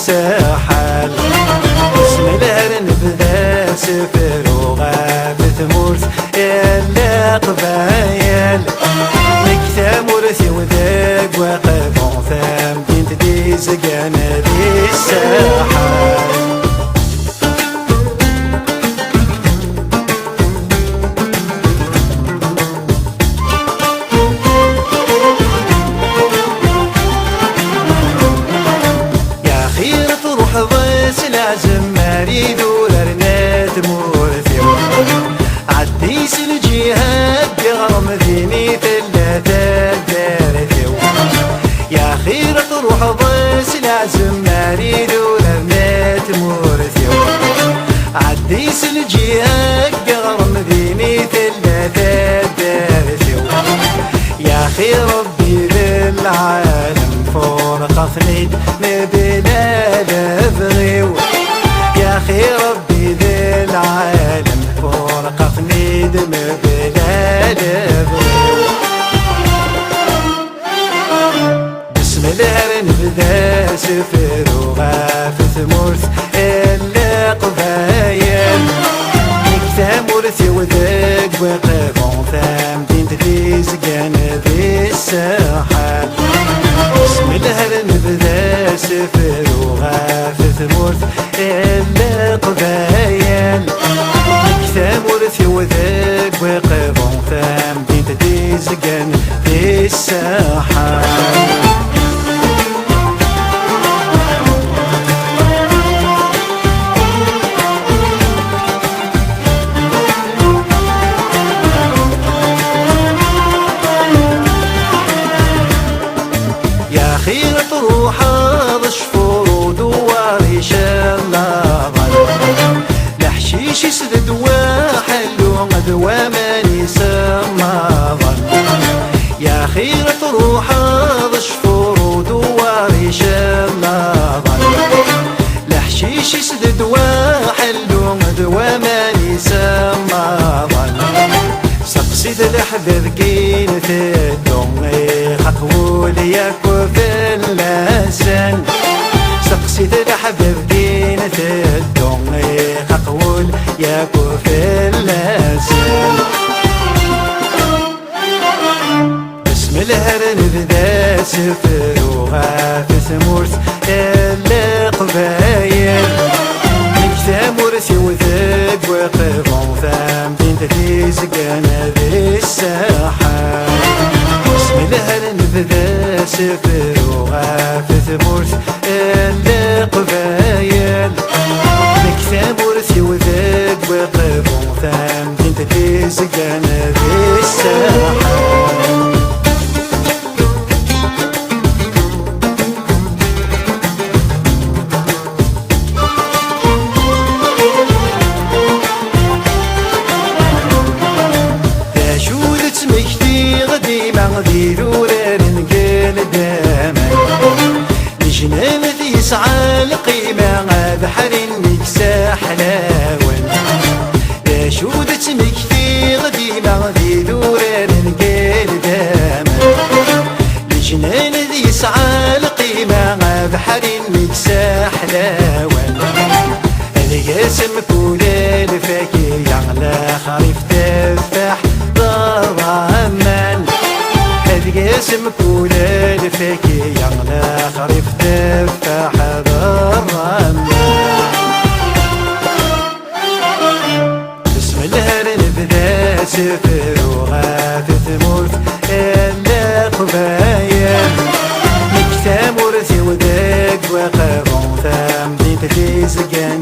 الساحل. بسم الله نبدا سفر وغاب ثمورث يلا قبايل نكتم ورثي وذاق وقف ثام دين تديز قانا ذي الساحل. لازم مريد ورنات مورثي عديس الجهاد بغرم ذيني ثلاثة دارثي. يا خير تروح ضيس لازم مريد ورنات مورثي عديس الجهاد بغرم ذيني ثلاثة دارثي. يا خير ربي للعالم فرقة ثنيد مبلا لفغيو. يا خي ربي ذي العالم فرقة ثنيد مبلا لفغيو. بسم الله نبدا سفر وغاف ثمورث اللي قبايل نكتم ورثي وذاق وقف ثام دين تديز قانا ذي الساحل. بسم الله نبدا سفر وغاف ثمورث اللي قبايل نكتم ورثي وذاق وقف ثام دين تديز قانا ذي الساحل. يا خير تروح ضشفور ودواري شلاظل لحشيش يسدد وحلو غدوة ماني سماظل. يا خير تروح ضشفور ودواري شلاظل لحشيش يسدد وحلو غدوة ماني سماظل. سقسيت الحبذ كين تدومي خطول ياكو في اللسان. سقسيت الحبذ كين تدومي خطول ياكو في اللسان. بسم الله نبدا سفر وغاف ثمورث اللي قبايل نكتم ورثي وذاق وقف ثام دين تديز قانا ذي الساحل. بسم الله نبدا سفر وغاف ثمورث اللي قبايل نكتم ورثي وذاق وقف ثام دين تديز قانا ذي الساحل. ذي ذوران نقل دامك لجنان ذي يسعى القيمة بحر نكسى حلاون. لا شودت مكتي غديمة ذي ذوران نقل دامك لجنان ذي يسعى القيمة بحر نكسى حلاون. القاسم كل الفاكي يغلى خريف تفاح ضرمان. القاسم كل الفاكي يغلى خريف تفاح ضرمان. بسم الله نبدا سفر وغاف ثمورث اللي قبايل نكتم ورثي وذاق وقف ثام دين تديز قانا